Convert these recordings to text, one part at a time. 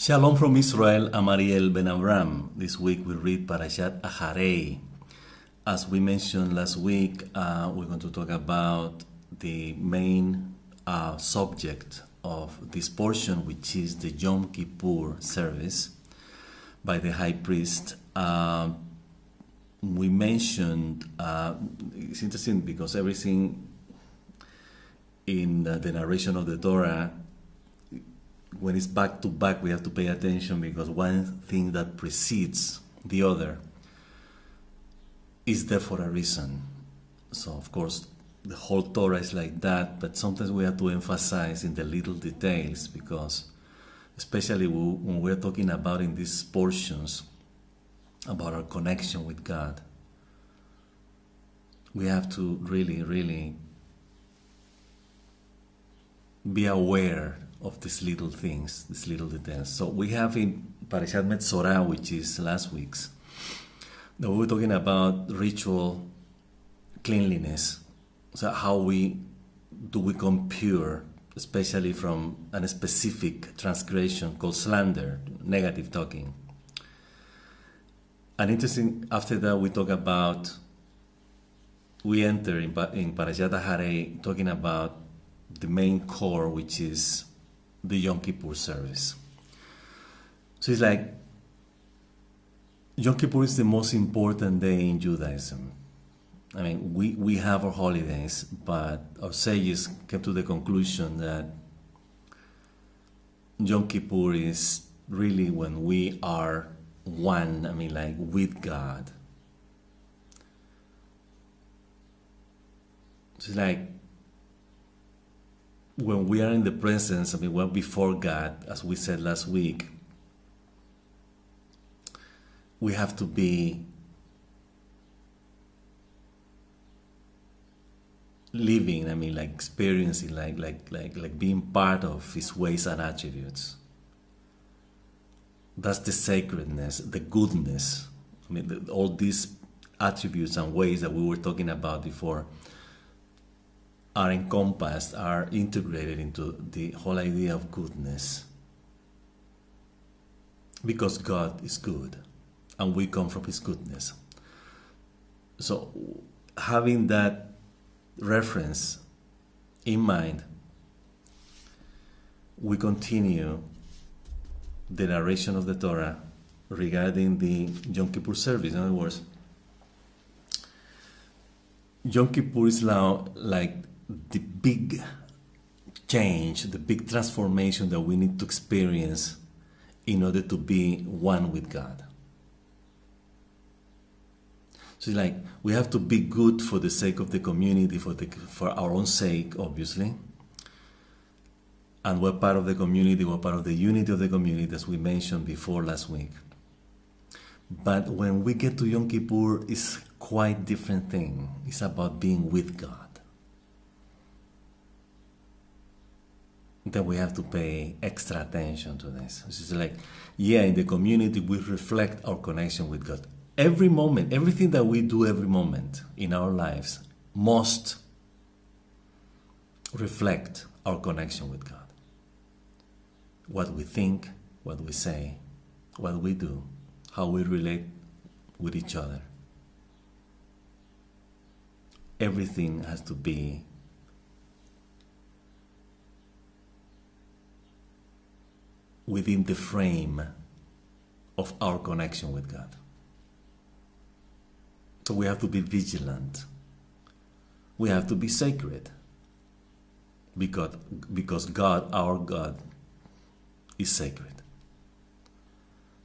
Shalom from Israel, I'm Ariel Ben Avram. This week we read Parshat Acharei. As we mentioned last week, we're going to talk about the main subject of this portion, which is the Yom Kippur service by the high priest. We mentioned, it's interesting because everything in the narration of the Torah, when it's back to back, we have to pay attention because one thing that precedes the other is there for a reason. So, of course, the whole Torah is like that, but sometimes we have to emphasize in the little details because, especially when we're talking about in these portions about our connection with God, we have to really be aware of these little things, these little details. So we have in Parshat Metzorah, which is last week's, that we were talking about ritual cleanliness. So how we become pure, especially from a specific transgression called slander, negative talking. And interesting, after that we enter in Parshat Acharei talking about the main core, which is the Yom Kippur service. So it's like Yom Kippur is the most important day in Judaism. I mean, we have our holidays, but our sages came to the conclusion that Yom Kippur is really when we are one, with God. So it's like when we are in the presence, we're before God, as we said last week, we have to be living, experiencing, like being part of His ways and attributes. That's the sacredness, the goodness. All these attributes and ways that we were talking about before are encompassed, are integrated into the whole idea of goodness. Because God is good, and we come from His goodness. So, having that reference in mind, we continue the narration of the Torah regarding the Yom Kippur service. In other words, Yom Kippur is now like the big change, the big transformation that we need to experience in order to be one with God. So it's like we have to be good for the sake of the community, for our own sake, obviously. And we're part of the community, we're part of the unity of the community, as we mentioned before last week. But when we get to Yom Kippur, it's quite different thing. It's about being with God. Then we have to pay extra attention to this. It's like, in the community we reflect our connection with God. Every moment, everything that we do every moment in our lives must reflect our connection with God. What we think, what we say, what we do, how we relate with each other. Everything has to be within the frame of our connection with God. So we have to be vigilant. We have to be sacred. Because God, our God, is sacred.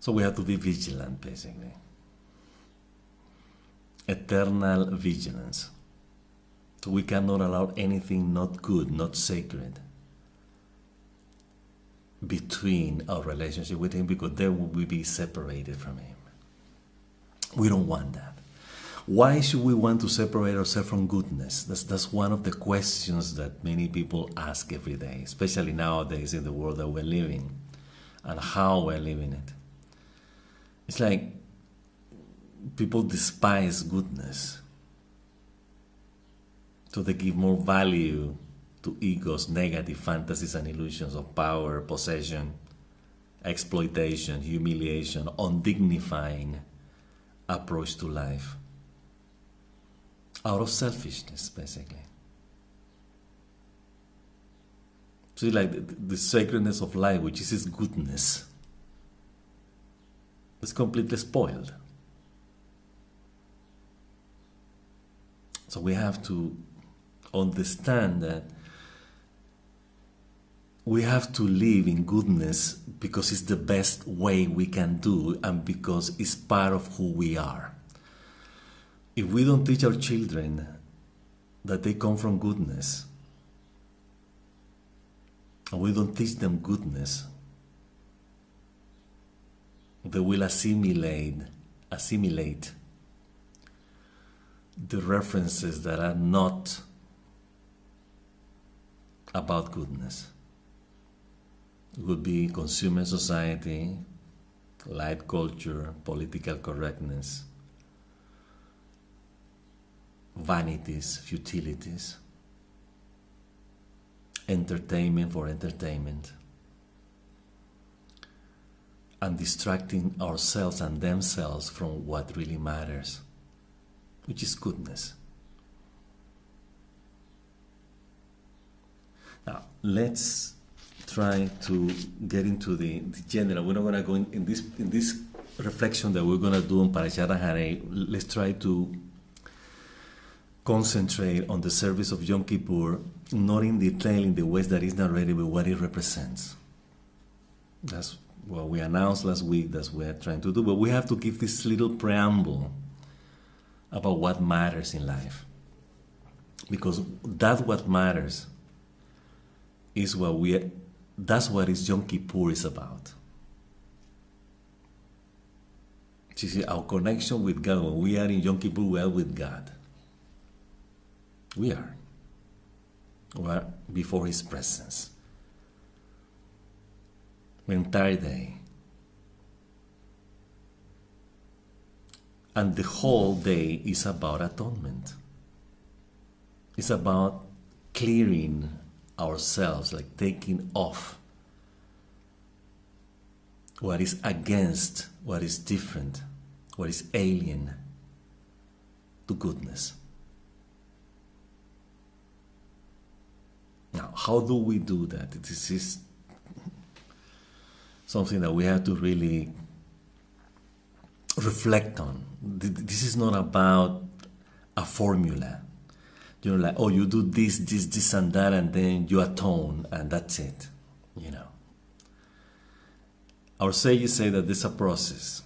So we have to be vigilant, basically. Eternal vigilance. So we cannot allow anything not good, not sacred, between our relationship with Him, because then we will be separated from Him. We don't want that. Why should we want to separate ourselves from goodness? That's one of the questions that many people ask every day, especially nowadays in the world that we're living and how we're living it. It's like people despise goodness. So they give more value to ego's negative fantasies and illusions of power, possession, exploitation, humiliation, undignifying approach to life. Out of selfishness, basically. See, like the sacredness of life, which is its goodness, is completely spoiled. So we have to understand that we have to live in goodness because it's the best way we can do and because it's part of who we are. If we don't teach our children that they come from goodness, and we don't teach them goodness, they will assimilate the references that are not about goodness. It would be consumer society, light culture, political correctness, vanities, futilities, entertainment for entertainment, and distracting ourselves and themselves from what really matters, which is goodness. Now, let's try to get into the general. We're not going to go in this reflection that we're going to do on Parshat Acharei. Let's try to concentrate on the service of Yom Kippur, not in detail in the ways that is narrated, but what it represents. That's what we announced last week. That's what we're trying to do. But we have to give this little preamble about what matters in life, because that's what matters. That's what Yom Kippur is about. You see, our connection with God, when we are in Yom Kippur, we are with God. We are before His presence. The entire day. And the whole day is about atonement. It's about clearing ourselves, like taking off what is against, what is different, what is alien to goodness. Now, how do we do that? This is something that we have to really reflect on. This is not about a formula. You know, like, oh, you do this, and that, and then you atone, and that's it. You know. Our sages say that there's a process.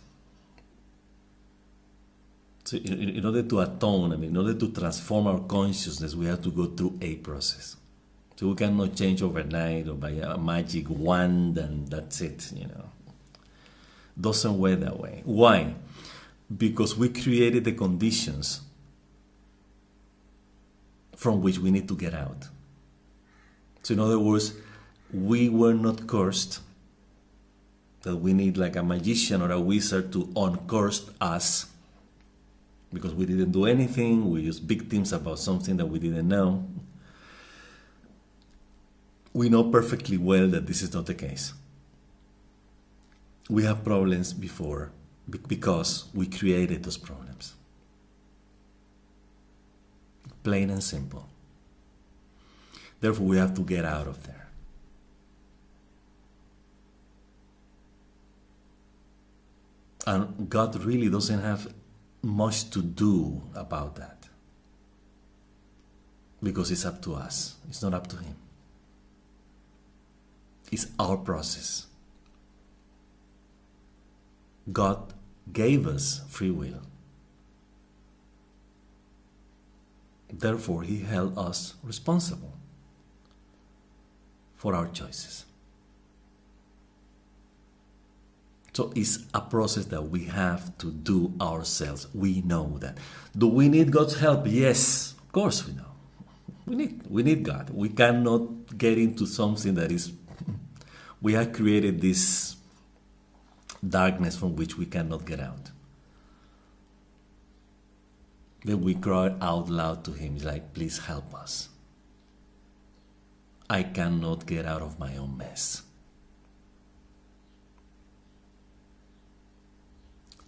So in order to atone, in order to transform our consciousness, we have to go through a process. So we cannot change overnight or by a magic wand and that's it, you know. Doesn't work that way. Why? Because we created the conditions from which we need to get out. So in other words, we were not cursed, that we need like a magician or a wizard to uncurse us, because we didn't do anything, we're just victims about something that we didn't know. We know perfectly well that this is not the case. We have problems before because we created those problems. Plain and simple. Therefore, we have to get out of there. And God really doesn't have much to do about that, because it's up to us. It's not up to Him. It's our process. God gave us free will. Therefore, He held us responsible for our choices. So it's a process that we have to do ourselves. We know that. Do we need God's help? Yes, of course we know. We need God. We cannot get into something that is... We have created this darkness from which we cannot get out. Then we cry out loud to Him, like, please help us. I cannot get out of my own mess.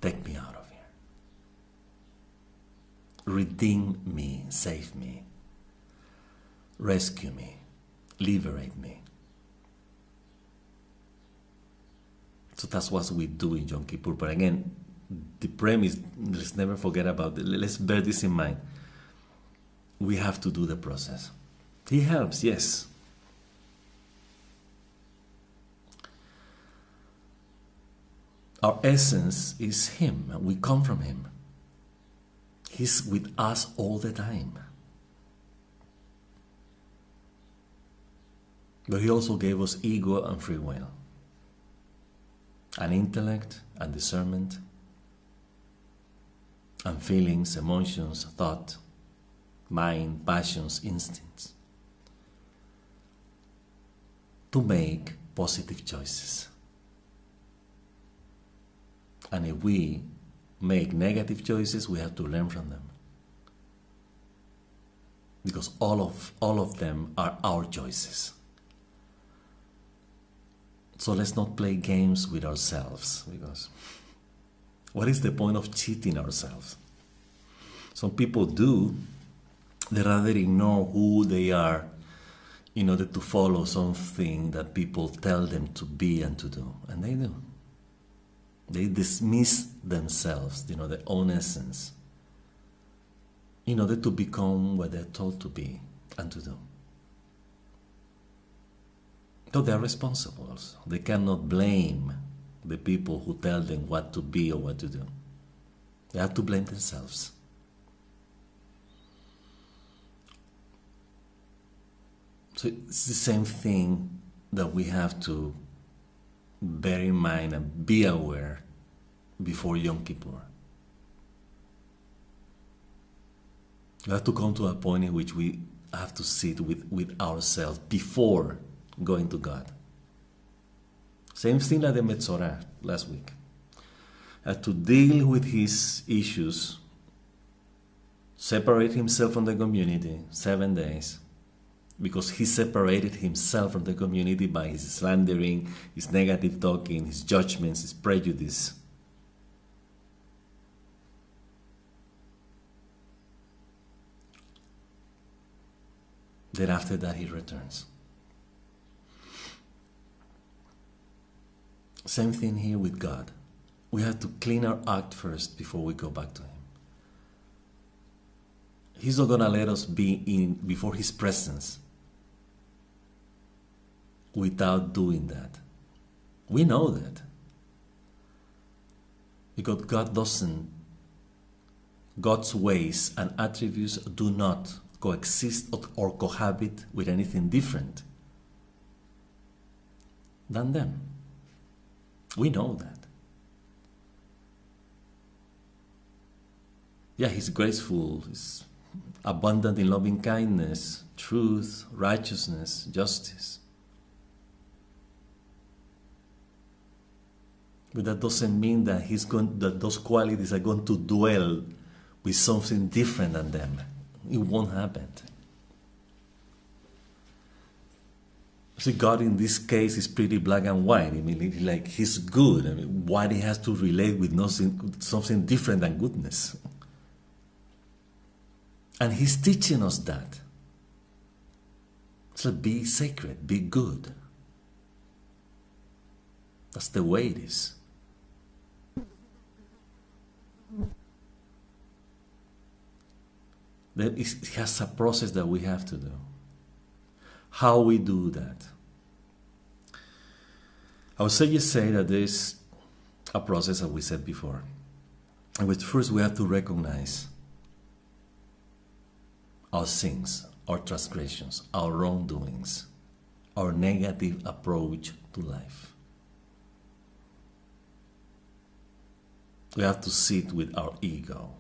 Take me out of here. Redeem me, save me, rescue me, liberate me. So that's what we do in Yom Kippur. But again, the premise, let's never forget about it. Let's bear this in mind. We have to do the process. He helps, yes. Our essence is Him. We come from Him. He's with us all the time. But He also gave us ego and free will, and intellect and discernment, and feelings, emotions, thought, mind, passions, instincts, to make positive choices. And if we make negative choices, we have to learn from them, because all of them are our choices. So let's not play games with ourselves, because what is the point of cheating ourselves? Some people do. They rather ignore who they are in order to follow something that people tell them to be and to do. And they do. They dismiss themselves, their own essence, in order to become what they're told to be and to do. So they are responsible also. They cannot blame the people who tell them what to be or what to do. They have to blame themselves. So it's the same thing that we have to bear in mind and be aware before Yom Kippur. We have to come to a point in which we have to sit with ourselves before going to God. Same thing like the Metzorah last week. To deal with his issues, separate himself from the community 7 days, because he separated himself from the community by his slandering, his negative talking, his judgments, his prejudice. Then after that he returns. Same thing here with God. We have to clean our act first before we go back to Him. He's not going to let us be in before His presence without doing that. We know that. Because God's ways and attributes do not coexist or cohabit with anything different than them. We know that. Yeah, He's graceful, He's abundant in loving kindness, truth, righteousness, justice. But that doesn't mean that that those qualities are going to dwell with something different than them. It won't happen. See, God in this case is pretty black and white. I mean, like He's good. I mean, why He has to relate with something different than goodness? And He's teaching us that. So be sacred, be good. That's the way it is. Then it has a process that we have to do. How we do that? I would just say that there's a process that we said before. And which first we have to recognize our sins, our transgressions, our wrongdoings, our negative approach to life. We have to sit with our ego,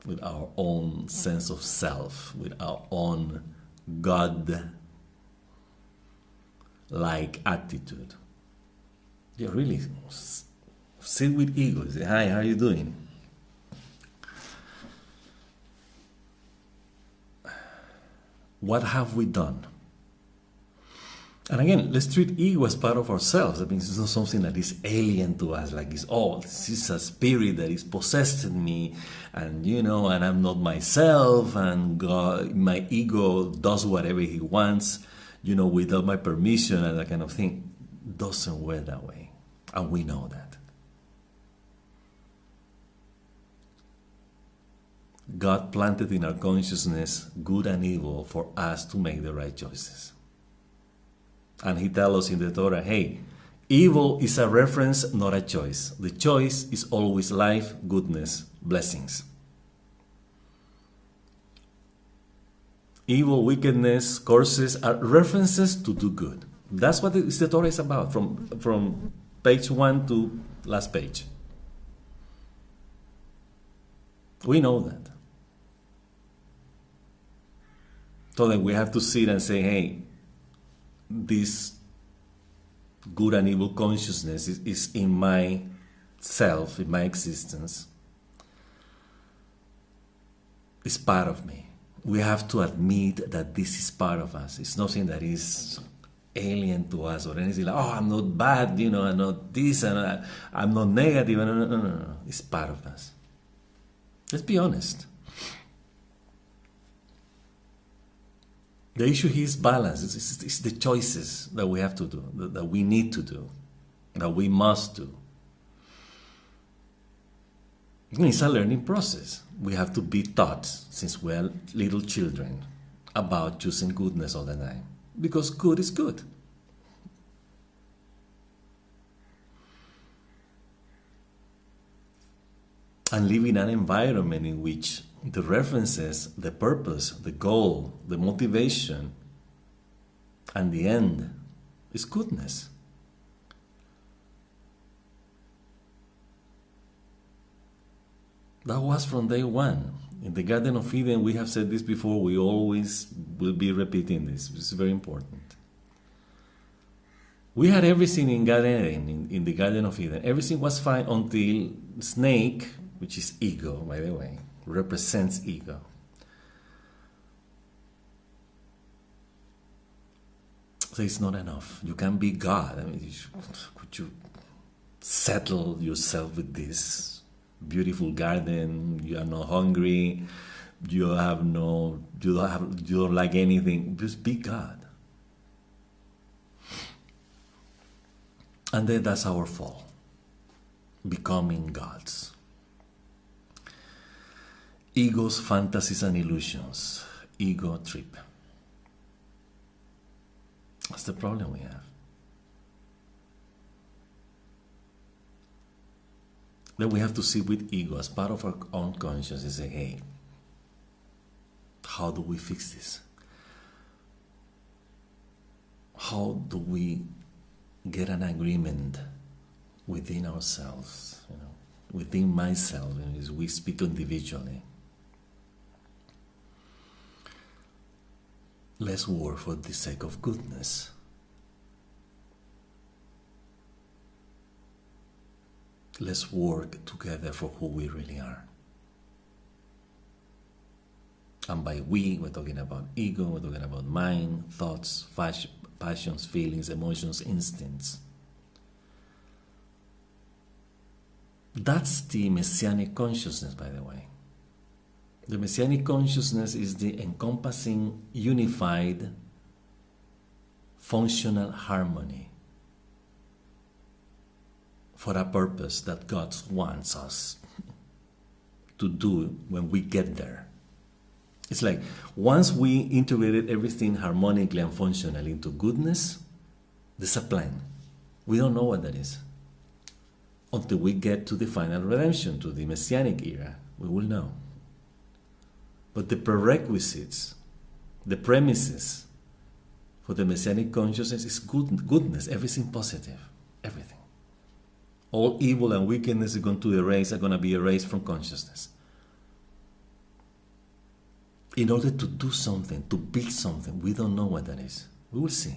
with our own sense of self, with our own God-like attitude. Yeah, really, sit with ego. Say, hi, how are you doing? What have we done? And again, let's treat ego as part of ourselves. I mean, it's not something that is alien to us, like it's, oh, this is a spirit that is possessing me, and and I'm not myself, and God, my ego does whatever he wants, without my permission, and that kind of thing. Doesn't work that way. And we know that. God planted in our consciousness good and evil for us to make the right choices. And he tells us in the Torah, hey, evil is a reference, not a choice. The choice is always life, goodness, blessings. Evil, wickedness, curses are references to do good. That's what the Torah is about, from page 1 to last page. We know that. So then we have to sit and say, hey, this good and evil consciousness is in my self, in my existence. It's part of me. We have to admit that this is part of us. It's nothing that is alien to us or anything like, oh, I'm not bad, I'm not this, and I'm not negative. No. It's part of us. Let's be honest. The issue here is balance. It's the choices that we have to do, that we need to do, that we must do. It's a learning process. We have to be taught, since we're little children, about choosing goodness all the time. Because good is good. And live in an environment in which the references, the purpose, the goal, the motivation, and the end is goodness. That was from day one. In the Garden of Eden, we have said this before, we always will be repeating this. It's very important. We had everything in in the Garden of Eden. Everything was fine until snake, which is ego, by the way, represents ego. So it's not enough. You can't be God. I mean, could you settle yourself with this beautiful garden? You are not hungry. You don't like anything. Just be God. And then that's our fall. Becoming gods. Ego's fantasies and illusions. Ego trip. That's the problem we have. Then we have to sit with ego as part of our own conscience and say, hey, how do we fix this? How do we get an agreement within ourselves, within myself, as we speak individually? Let's work for the sake of goodness. Let's work together for who we really are. And by we, we're talking about ego, we're talking about mind, thoughts, passions, feelings, emotions, instincts. That's the Messianic consciousness, by the way. The Messianic consciousness is the encompassing, unified, functional harmony for a purpose that God wants us to do when we get there. It's like once we integrated everything harmonically and functionally into goodness, there's a plan. We don't know what that is. Until we get to the final redemption, to the Messianic era, we will know. But the prerequisites, the premises for the Messianic consciousness is goodness, everything positive, everything. All evil and wickedness are going to be erased from consciousness. In order to do something, to build something, we don't know what that is. We will see.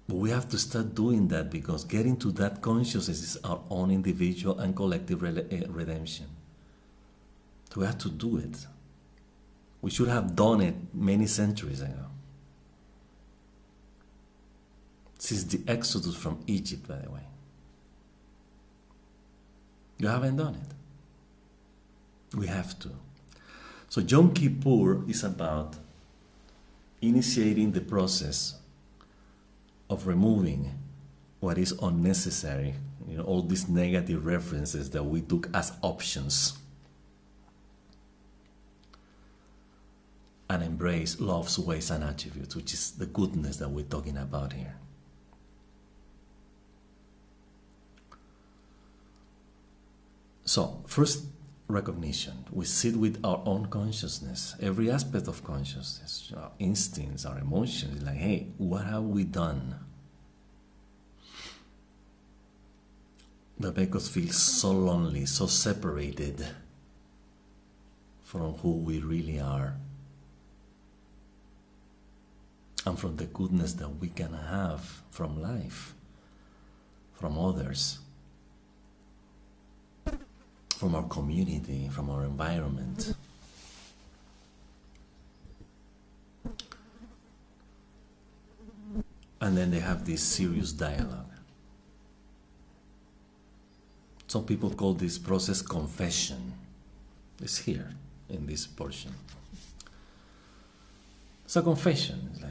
But we have to start doing that, because getting to that consciousness is our own individual and collective redemption. So we have to do it. We should have done it many centuries ago. since the Exodus from Egypt, by the way. You haven't done it. We have to. So Yom Kippur is about initiating the process of removing what is unnecessary, all these negative references that we took as options, and embrace love's ways and attributes, which is the goodness that we're talking about here. So, first, recognition. We sit with our own consciousness, every aspect of consciousness, our instincts, our emotions, like, hey, what have we done that make us feel so lonely, so separated from who we really are and from the goodness that we can have from life, from others, from our community, from our environment. And then they have this serious dialogue. Some people call this process confession. It's here in this portion. It's a confession. It's like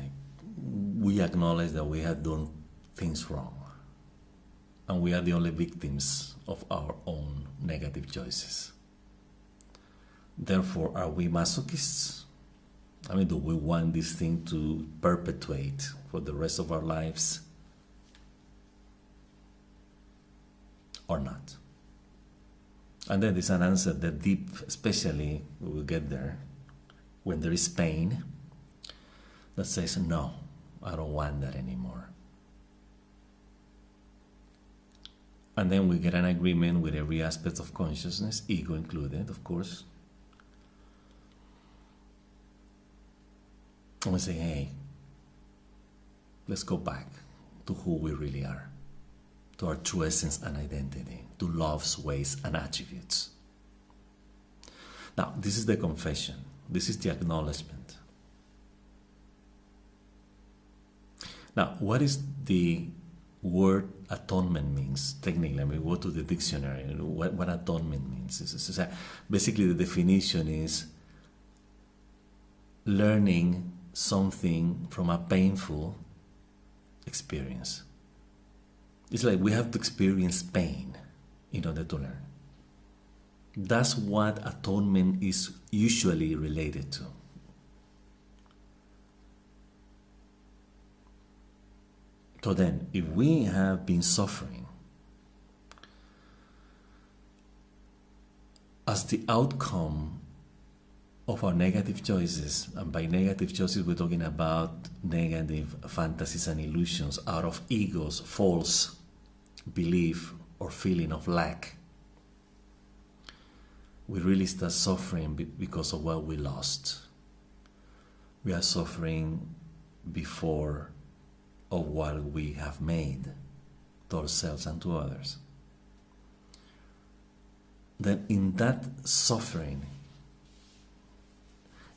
we acknowledge that we have done things wrong, and we are the only victims of our own negative choices. Therefore, are we masochists? I mean, do we want this thing to perpetuate for the rest of our lives or not? And then there's an answer that deep, especially we will get there, when there is pain, that says, no, I don't want that anymore. And then we get an agreement with every aspect of consciousness, ego included, of course. And we say, hey, let's go back to who we really are, to our true essence and identity, to love's ways and attributes. Now, this is the confession. This is the acknowledgement. Now, what is the word atonement means? Technically, I mean, go to the dictionary. What atonement means? Basically, the definition is learning something from a painful experience. It's like we have to experience pain in order to learn. That's what atonement is usually related to. So then, if we have been suffering as the outcome of our negative choices, and by negative choices we're talking about negative fantasies and illusions out of ego's false belief or feeling of lack, we really start suffering because of what we lost. We are suffering before of what we have made to ourselves and to others. Then in that suffering,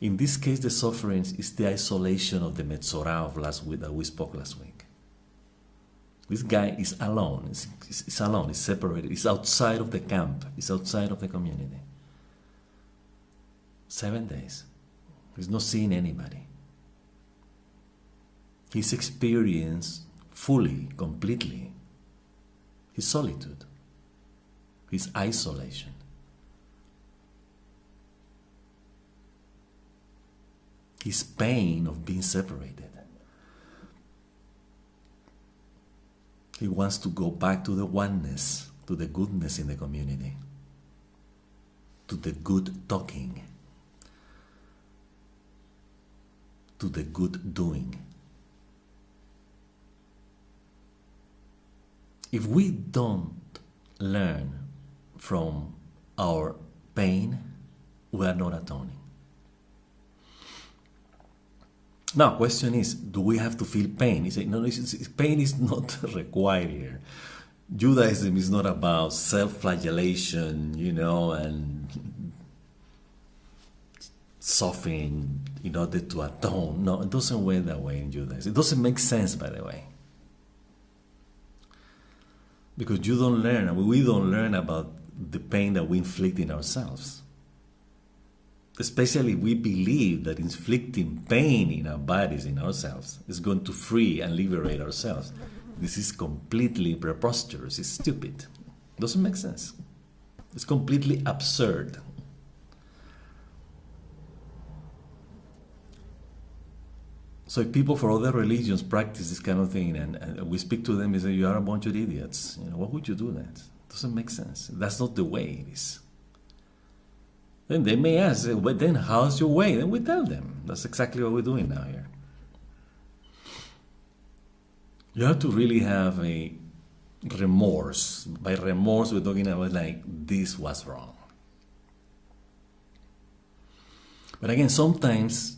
in this case the suffering is the isolation of the Metzorah of last week that we spoke last week. This guy is alone, he's alone, he's separated, he's outside of the camp, he's outside of the community. 7 days, he's not seeing anybody. He's experienced fully, completely, his solitude, his isolation. His pain of being separated. He wants to go back to the oneness, to the goodness in the community, to the good talking, to the good doing. If we don't learn from our pain, we are not atoning. Now, question is, do we have to feel pain? You say, no, pain is not required here. Judaism is not about self-flagellation, and suffering in order to atone. No, it doesn't work that way in Judaism. It doesn't make sense, by the way. Because you don't learn, we don't learn about the pain that we inflict in ourselves. Especially we believe that inflicting pain in our bodies, in ourselves, is going to free and liberate ourselves. This is completely preposterous. It's stupid. It doesn't make sense. It's completely absurd. So if people for other religions practice this kind of thing, and we speak to them and say, you are a bunch of idiots. Why would you do that? It doesn't make sense. That's not the way it is. Then they may ask, well, then how's your way? Then we tell them. That's exactly what we're doing now here. You have to really have a remorse. By remorse, we're talking about like, this was wrong. But again, sometimes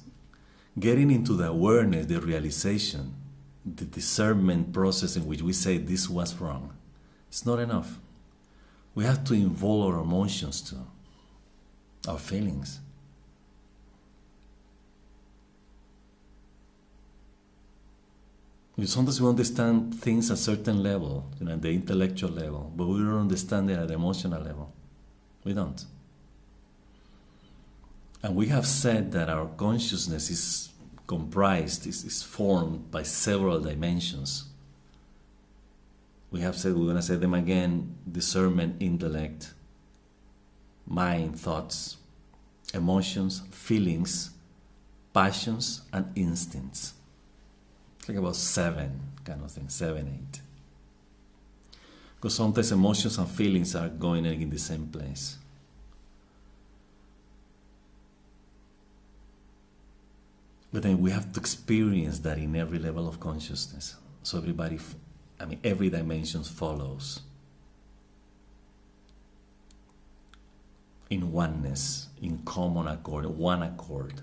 getting into the awareness, the realization, the discernment process in which we say this was wrong, it's not enough. We have to involve our emotions too, our feelings. Sometimes we understand things at a certain level, at the intellectual level, but we don't understand it at the emotional level. We don't. And we have said that our consciousness is comprised, is formed by several dimensions. We have said, we're going to say them again: discernment, intellect, mind, thoughts, emotions, feelings, passions, and instincts. It's like about 7 kind of thing, 7, 8. Because sometimes emotions and feelings are going in the same place. But then we have to experience that in every level of consciousness. So every dimension follows in oneness, in common accord, one accord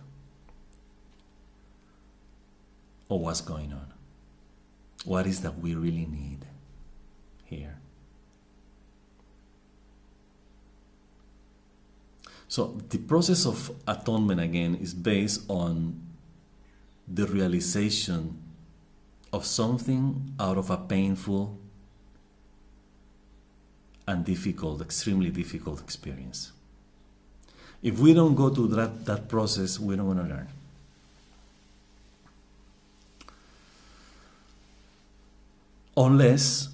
of what's going on. What is that we really need here? So the process of atonement, again, is based on the realization of something out of a painful and difficult, extremely difficult experience. If we don't go through that process, we're not going to learn. Unless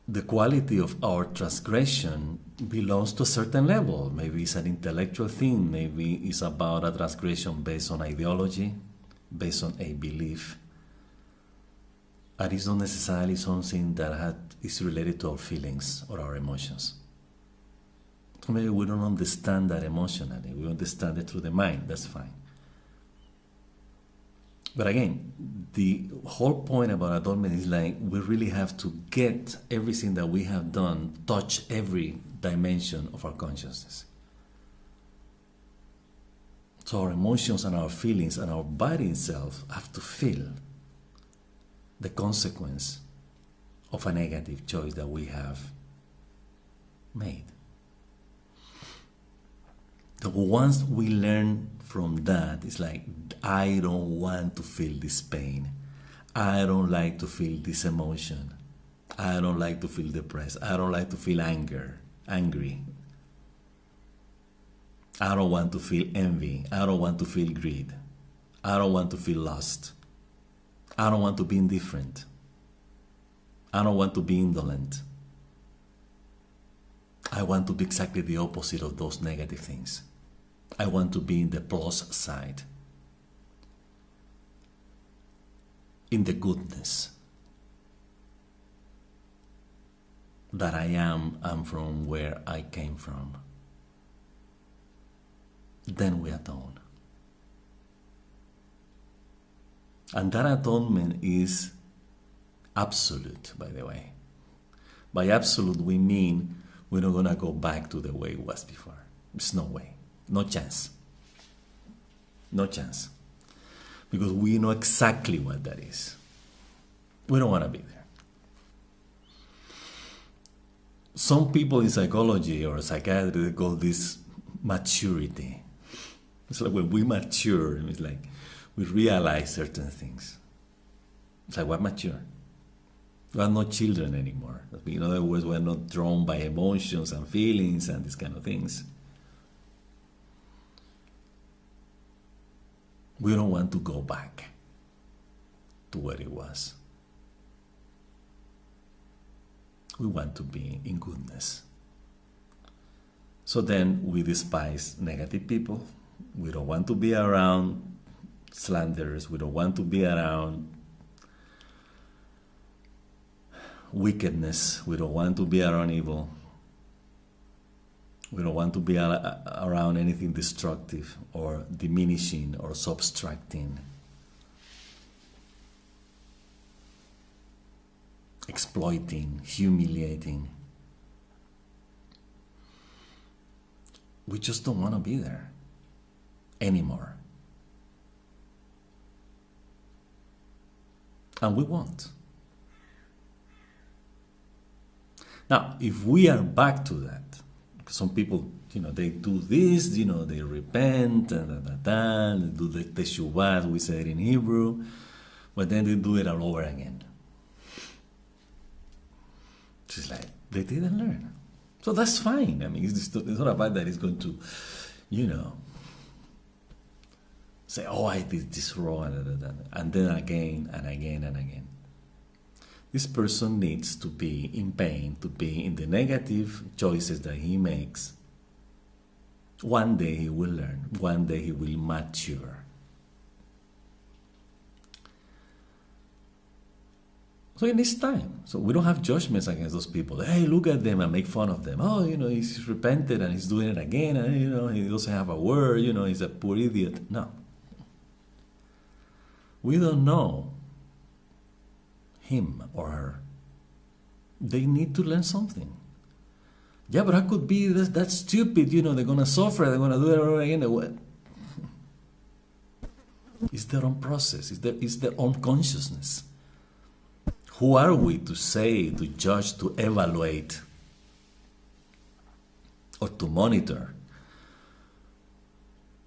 the quality of our transgression belongs to a certain level. Maybe it's an intellectual thing, maybe it's about a transgression based on ideology, based on a belief, and it's not necessarily something that is related to our feelings or our emotions. So maybe we don't understand that emotionally, we understand it through the mind, that's fine. But again, the whole point about atonement is like, we really have to get everything that we have done, touch every dimension of our consciousness. So our emotions and our feelings and our body itself have to feel the consequence of a negative choice that we have made. So once we learn from that, it's like, I don't want to feel this pain. I don't like to feel this emotion. I don't like to feel depressed. I don't like to feel angry. I don't want to feel envy. I don't want to feel greed. I don't want to feel lust. I don't want to be indifferent. I don't want to be indolent. I want to be exactly the opposite of those negative things. I want to be in the plus side, in the goodness that I am from where I came from. Then we atone. And that atonement is absolute, by the way. By absolute, we mean we're not going to go back to the way it was before. There's no way. No chance. No chance. Because we know exactly what that is. We don't want to be there. Some people in psychology or psychiatry, they call this maturity. It's like when we mature, it's like we realize certain things. It's like, what mature? We are not children anymore. In other words, we are not drawn by emotions and feelings and these kind of things. We don't want to go back to where it was. We want to be in goodness. So then we despise negative people. We don't want to be around slanderers. We don't want to be around wickedness. We don't want to be around evil. We don't want to be around anything destructive or diminishing or subtracting, exploiting, humiliating. We just don't want to be there anymore. And we won't. Now, if we are back to that, some people, they do this, they repent, and they do the teshuvah, we say it in Hebrew, but then they do it all over again. It's like, they didn't learn. So that's fine. I mean, it's not about that it's going to, say, oh, I did this wrong, and then again and again and again. This person needs to be in pain, to be in the negative choices that he makes. One day he will learn. One day he will mature. So it needs time. So we don't have judgments against those people. Hey, look at them and make fun of them. Oh, he's repented and he's doing it again. And, he doesn't have a word. He's a poor idiot. No. We don't know him or her. They need to learn something. Yeah, but I could be that's stupid. They're going to suffer. They're going to do it all again. It's their own process. It's their own consciousness. Who are we to say, to judge, to evaluate, or to monitor?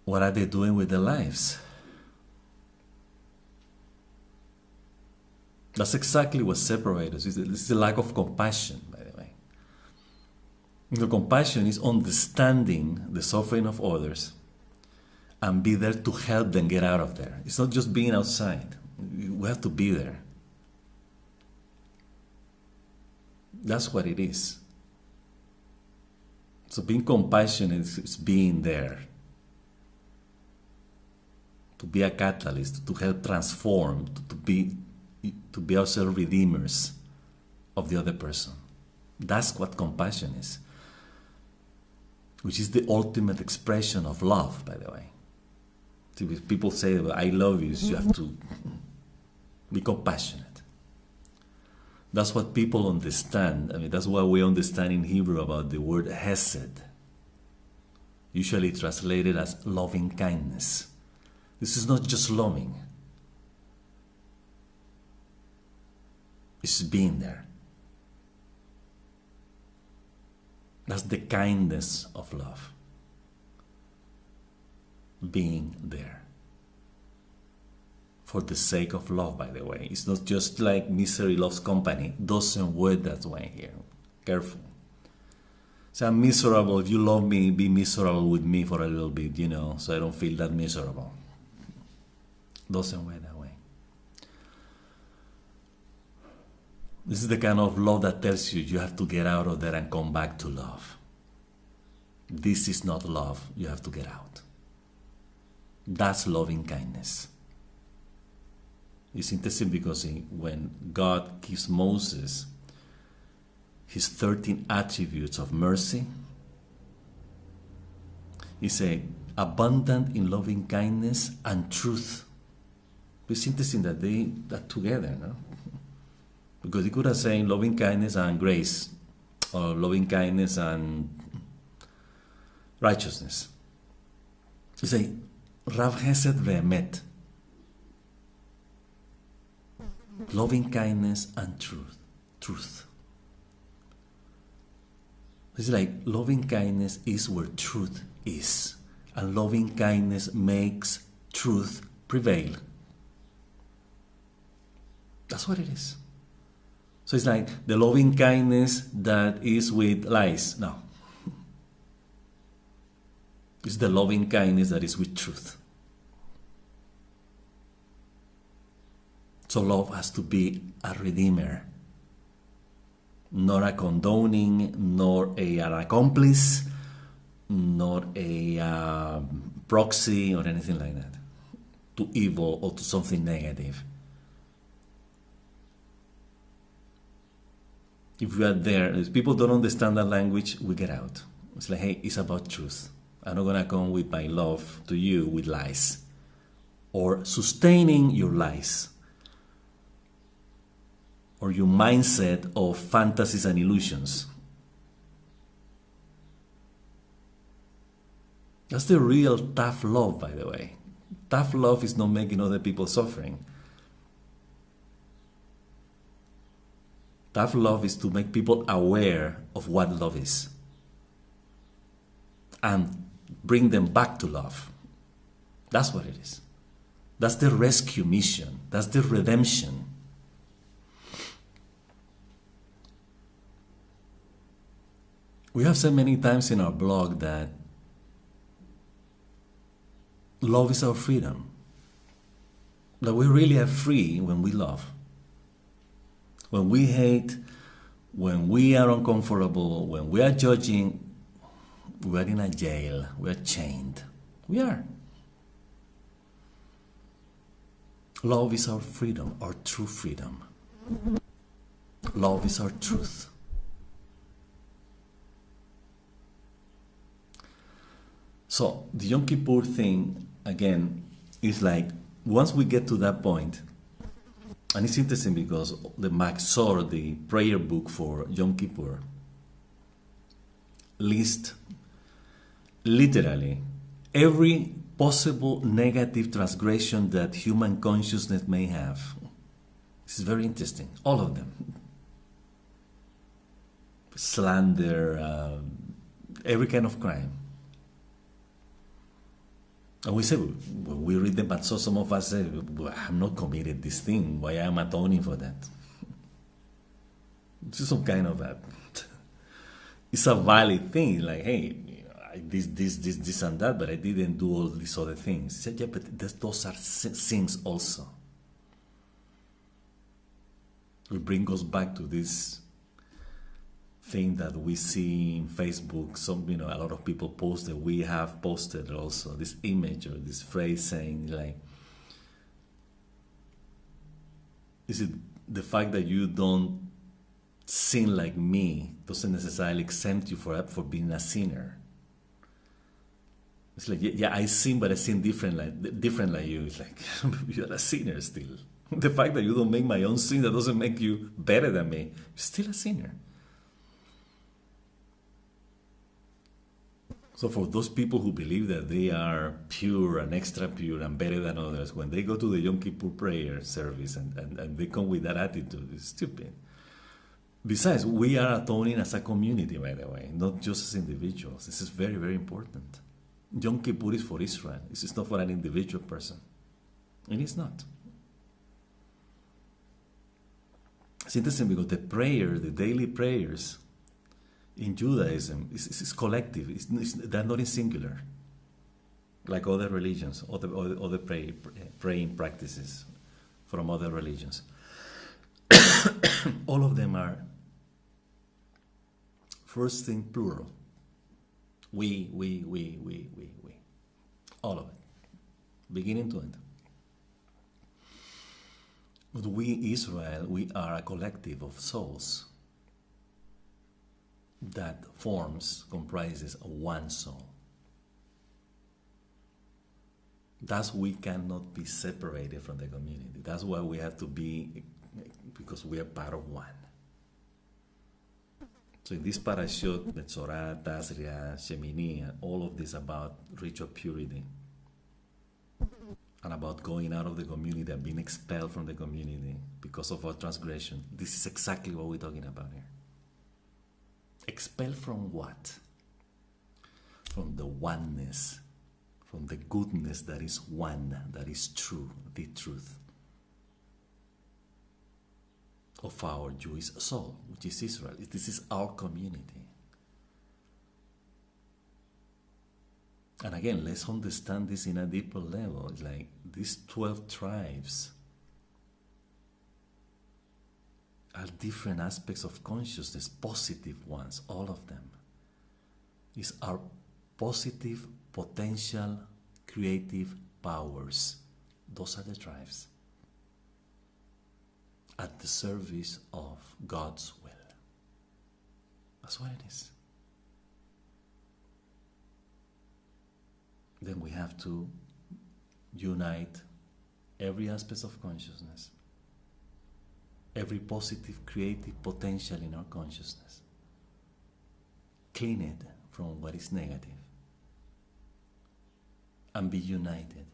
What are they doing with their lives? That's exactly what separates us. It's the lack of compassion, by the way. The compassion is understanding the suffering of others and be there to help them get out of there. It's not just being outside. We have to be there. That's what it is. So being compassionate is being there. To be a catalyst, to help transform, to be ourselves redeemers of the other person. That's what compassion is. Which is the ultimate expression of love, by the way. See, if people say, I love you, so you have to be compassionate. That's what people understand. I mean, that's what we understand in Hebrew about the word hesed. Usually translated as loving kindness. This is not just loving. It's being there. That's the kindness of love. Being there. For the sake of love, by the way. It's not just like misery loves company. Doesn't work that way here. Careful. So I'm miserable. If you love me, be miserable with me for a little bit, so I don't feel that miserable. Doesn't work that way. This is the kind of love that tells you have to get out of there and come back to love. This is not love. You have to get out. That's loving kindness. It's interesting because when God gives Moses his 13 attributes of mercy, he said, abundant in loving kindness and truth. It's interesting that they are together, no? Because he could have said loving kindness and grace, or loving kindness and righteousness. He said, Rav Hesed ve'emet. Loving kindness and truth. It's like loving kindness is where truth is. And loving kindness makes truth prevail. That's what it is. So it's like the loving kindness that is with lies. No. It's the loving kindness that is with truth. So love has to be a redeemer, not a condoning, nor an accomplice, nor a proxy or anything like that to evil or to something negative. If we are there, if people don't understand that language, we get out. It's like, hey, it's about truth. I'm not going to come with my love to you with lies or sustaining your lies or your mindset of fantasies and illusions. That's the real tough love, by the way. Tough love is not making other people suffering. Tough love is to make people aware of what love is and bring them back to love. That's what it is. That's the rescue mission. That's the redemption. We have said many times in our blog that love is our freedom. That we really are free when we love. When we hate, when we are uncomfortable, when we are judging, we are in a jail, we are chained. We are. Love is our freedom, our true freedom. Love is our truth. So the Yom Kippur thing, again, is like, once we get to that point, and it's interesting because the Maxor, the prayer book for Yom Kippur, lists literally every possible negative transgression that human consciousness may have. This is very interesting. All of them. Slander, every kind of crime. And we say, when we read the Matzot, some of us say, well, I'm not committed this thing. Why am I atoning for that? This is some kind of it's a valid thing. Like, hey, I did this and that, but I didn't do all these other things. He said, yeah, but those are sins also. It brings us back to this thing that we see in Facebook. A lot of people posted. We have posted also this image or this phrase saying, like, is it the fact that you don't sin like me doesn't necessarily exempt you for being a sinner? It's like, yeah, I sin, but I sin different like you. It's like, you're a sinner still. The fact that you don't make my own sin, that doesn't make you better than me. You're still a sinner. So for those people who believe that they are pure and extra pure and better than others, when they go to the Yom Kippur prayer service and they come with that attitude, it's stupid. Besides, we are atoning as a community, by the way, not just as individuals. This is very, very important. Yom Kippur is for Israel. This is not for an individual person. And it's not. It's interesting because the daily prayers in Judaism is collective. They're not in singular, like other religions, other praying practices from other religions. All of them are first thing plural. We. All of it, beginning to end. But we, Israel, we are a collective of souls that comprises one soul. That's we cannot be separated from the community. That's why we have to be, because we are part of one. So in this Parashot, Metzorah, Tazria, Shemini, all of this about ritual purity and about going out of the community and being expelled from the community because of our transgression. This is exactly what we're talking about here. Expelled from what? From the oneness, from the goodness that is one, that is true, the truth. of our Jewish soul, which is Israel. This is our community. And again, let's understand this in a deeper level. It's like these 12 tribes are different aspects of consciousness, positive ones, all of them. It's our positive, potential, creative powers. Those are the tribes at the service of God's will. That's what it is. Then we have to unite every aspect of consciousness, every positive, creative potential in our consciousness. Clean it from what is negative and be united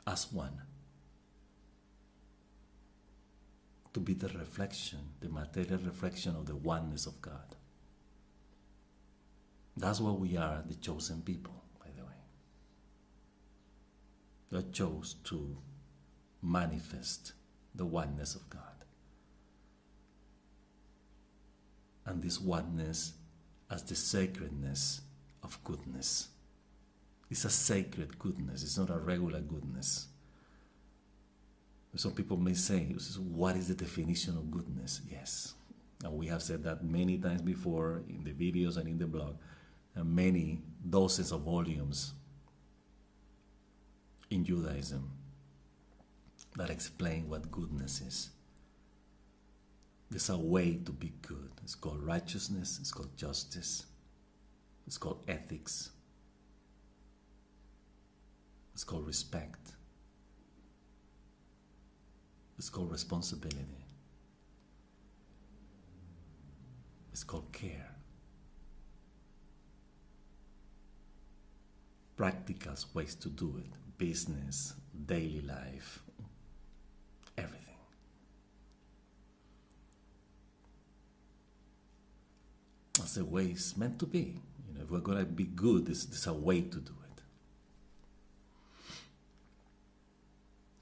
as one to be the reflection, the material reflection of the oneness of God. That's why we are the chosen people, by the way. God chose to manifest the oneness of God. And this oneness as the sacredness of goodness. It's a sacred goodness. It's not a regular goodness. Some people may say, what is the definition of goodness? Yes. And we have said that many times before in the videos and in the blog, and many dozens of volumes in Judaism that explain what goodness is. There's a way to be good. It's called righteousness, it's called justice, it's called ethics, it's called respect, it's called responsibility, it's called care. Practical ways to do it, business, daily life, everything. That's the way it's meant to be. You know, if we're going to be good, there's a way to do it.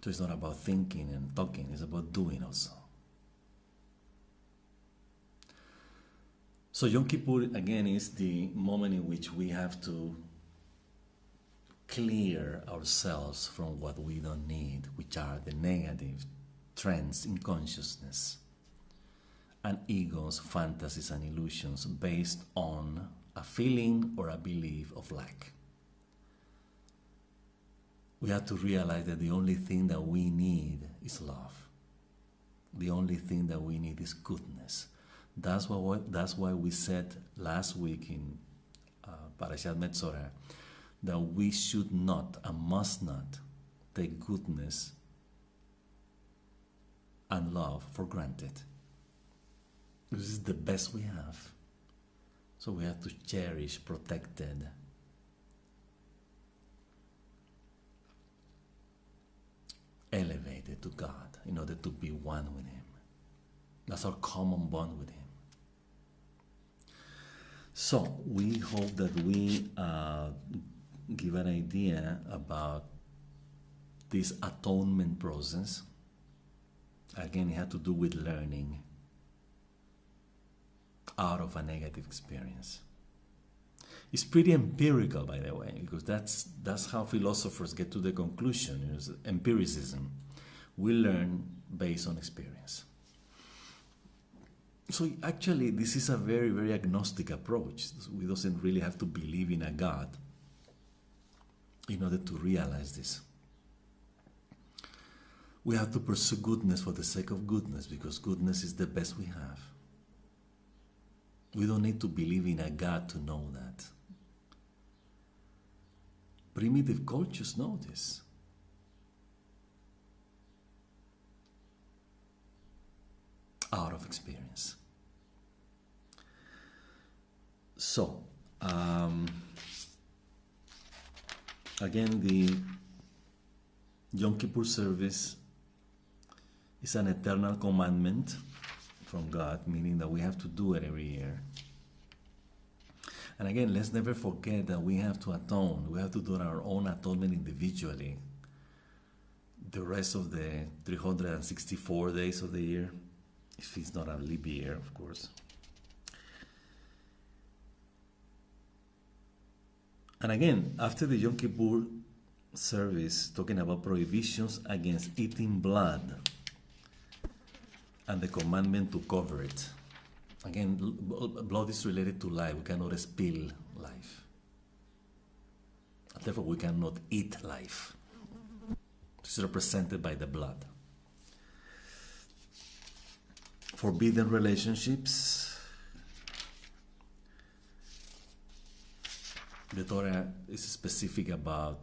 So it's not about thinking and talking, it's about doing also. So Yom Kippur, again, is the moment in which we have to clear ourselves from what we don't need, which are the negative trends in consciousness and egos, fantasies, and illusions based on a feeling or a belief of lack. We have to realize that the only thing that we need is love. The only thing that we need is goodness. That's why we said last week in Parshat Metzorah that we should not and must not take goodness and love for granted. This is the best we have. So we have to cherish, protect it, elevate it to God in order to be one with Him. That's our common bond with Him. So we hope that we give an idea about this atonement process. Again, it had to do with learning out of a negative experience. It's pretty empirical, by the way, because that's how philosophers get to the conclusion. It's empiricism. We learn based on experience. So actually, this is a very, very agnostic approach. We don't really have to believe in a God in order to realize this. We have to pursue goodness for the sake of goodness, because goodness is the best we have. We don't need to believe in a God to know that. Primitive cultures know this. Out of experience. So, again, the Yom Kippur service is an eternal commandment from God, meaning that we have to do it every year. And again, let's never forget that we have to atone. We have to do our own atonement individually. The rest of the 364 days of the year if it's not a leap year, of course. And again, after the Yom Kippur service, talking about prohibitions against eating blood and the commandment to cover it. Again, blood is related to life. We cannot spill life. Therefore, we cannot eat life. It's represented by the blood. Forbidden relationships. The Torah is specific about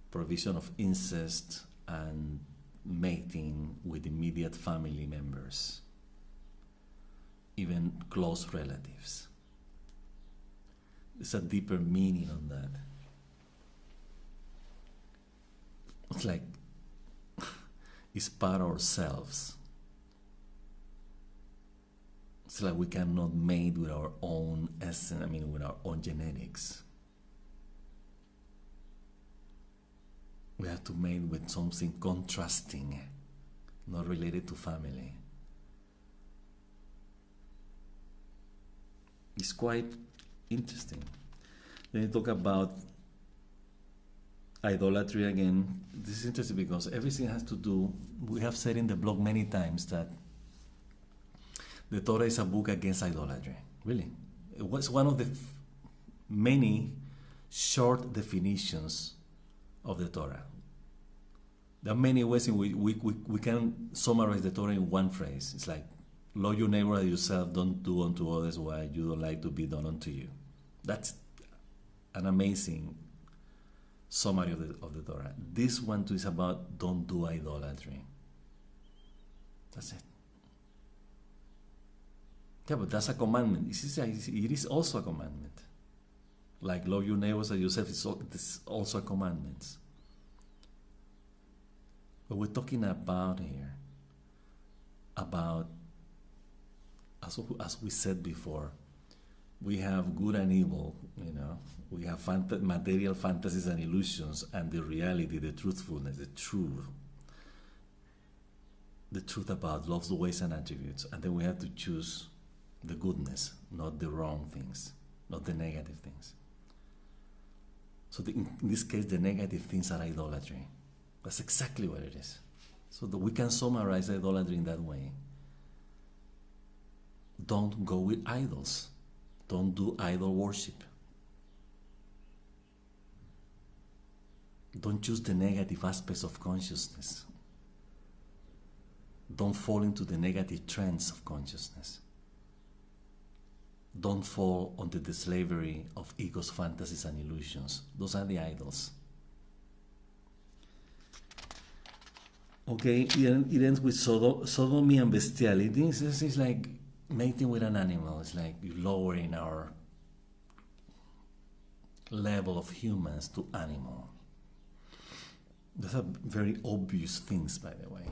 provision of incest and mating with immediate family members, even close relatives. There's a deeper meaning on that. It's like it's part of ourselves. It's like we cannot mate with our own essence, with our own genetics. We have to mate with something contrasting, not related to family. It's quite interesting. Then you talk about idolatry again. This is interesting because everything has to do, we have said in the blog many times that the Torah is a book against idolatry. Really. It was one of the many short definitions of the Torah. There are many ways in which we can summarize the Torah in one phrase. It's like, love your neighbor as yourself, don't do unto others what you don't like to be done unto you. That's an amazing summary of the Torah. This one too is about don't do idolatry. That's it. Yeah, but that's a commandment. It is also a commandment. Like love your neighbors as yourself is also a commandment. But we're talking about here, about, as we said before, we have good and evil, we have material fantasies and illusions, and the reality, the truthfulness, the truth about love's ways and attributes. And then we have to choose the goodness, not the wrong things, not the negative things. So in this case, the negative things are idolatry. That's exactly what it is. So that we can summarize idolatry in that way. Don't go with idols. Don't do idol worship. Don't choose the negative aspects of consciousness. Don't fall into the negative trends of consciousness. Don't fall under the slavery of ego's fantasies and illusions. Those are the idols. Okay, it ends with sodomy and bestiality. This is like mating with an animal. It's like lowering our level of humans to animal. Those are very obvious things, by the way.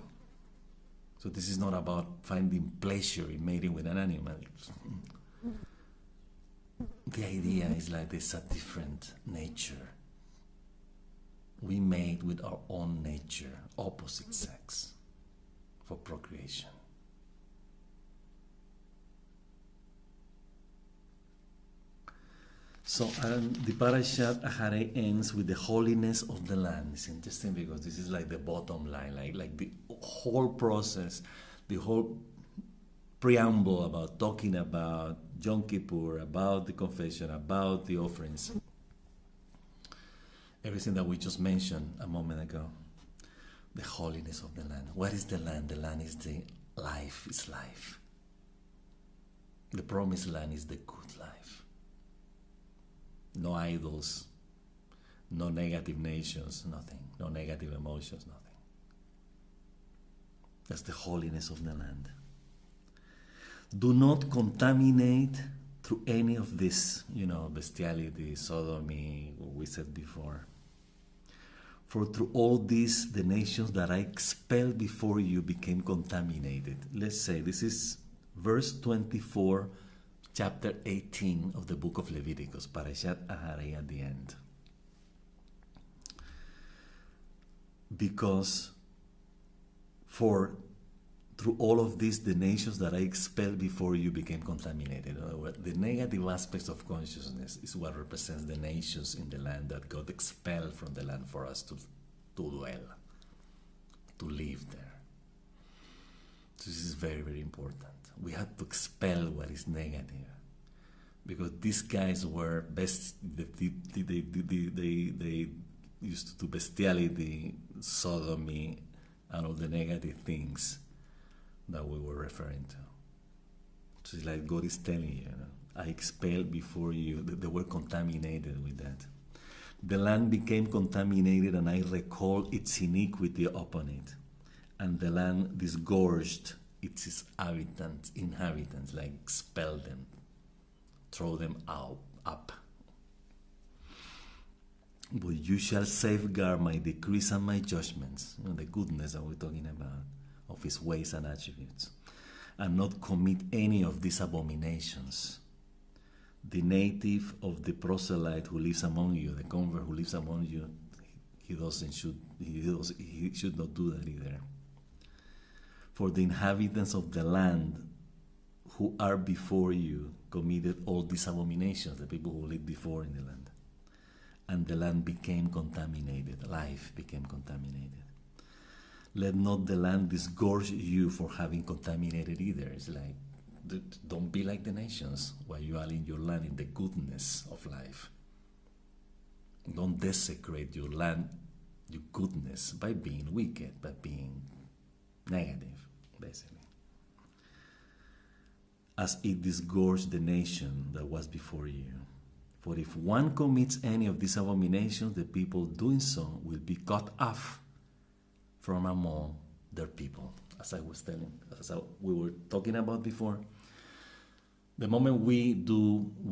So this is not about finding pleasure in mating with an animal. The idea is like there's a different nature. We mate with our own nature, opposite sex, for procreation. So the Parshat Acharei ends with the holiness of the land. It's interesting because this is like the bottom line, like the whole process, the whole preamble about talking about Yom Kippur, about the confession, about the offerings. Everything that we just mentioned a moment ago. The holiness of the land. What is the land? The land is the life, is life. The promised land is the good life. No idols, no negative nations, nothing. No negative emotions, nothing. That's the holiness of the land. Do not contaminate through any of this, bestiality, sodomy, what we said before. For through all this, the nations that I expelled before you became contaminated. Let's say this is verse 24, chapter 18 of the book of Leviticus, Parshat Acharei at the end. Because through Through all of this, the nations that I expelled before you became contaminated. In other words, the negative aspects of consciousness is what represents the nations in the land that got expelled from the land for us to dwell, to live there. So this is very, very important. We have to expel what is negative, because these guys were best. They used to do bestiality, sodomy, and all the negative things that we were referring to. So it's like God is telling you, I expelled before you. They were contaminated with that. The land became contaminated, and I recalled its iniquity upon it. And the land disgorged its inhabitants, like expel them, throw them up. But you shall safeguard my decrees and my judgments, the goodness that we're talking about, of his ways and attributes, and not commit any of these abominations. The native of the proselyte who lives among you, the convert who lives among you, he should not do that either. For the inhabitants of the land who are before you committed all these abominations, the people who lived before in the land. And the land became contaminated, life became contaminated. Let not the land disgorge you for having contaminated either. It's like, don't be like the nations while you are in your land in the goodness of life. Don't desecrate your land, your goodness, by being wicked, by being negative, basically. As it disgorged the nation that was before you. For if one commits any of these abominations, the people doing so will be cut off from among their people. As we were talking about before, the moment we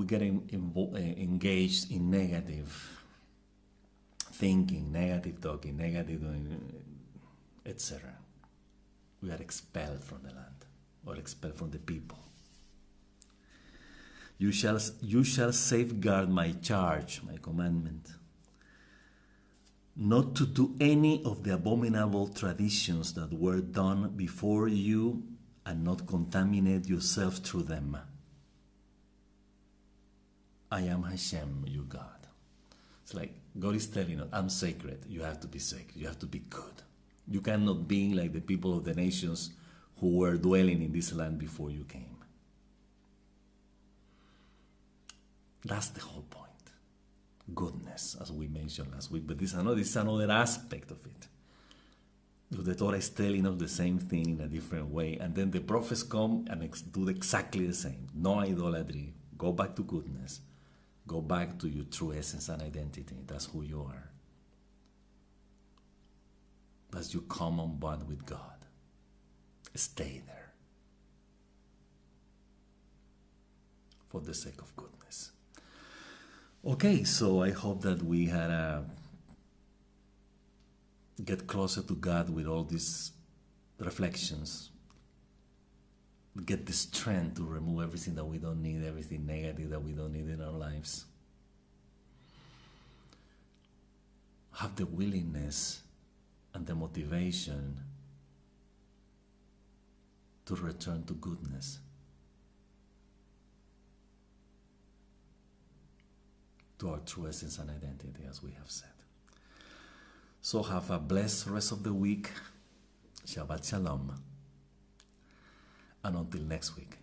get engaged in negative thinking, negative talking, negative doing, etc., we are expelled from the land, or expelled from the people. You shall safeguard my charge, my commandment, not to do any of the abominable traditions that were done before you, and not contaminate yourself through them. I am Hashem, your God. It's like God is telling us, I'm sacred. You have to be sacred. You have to be good. You cannot be like the people of the nations who were dwelling in this land before you came. That's the whole point. Goodness, as we mentioned last week. But this is another aspect of it. The Torah is telling us the same thing in a different way. And then the prophets come and do exactly the same. No idolatry. Go back to goodness. Go back to your true essence and identity. That's who you are. That's your common bond with God. Stay there. For the sake of goodness. Okay, so I hope that we had get closer to God with all these reflections. Get the strength to remove everything that we don't need, everything negative that we don't need in our lives. Have the willingness and the motivation to return to goodness. To our true essence and identity, as we have said. So have a blessed rest of the week. Shabbat Shalom. And until next week.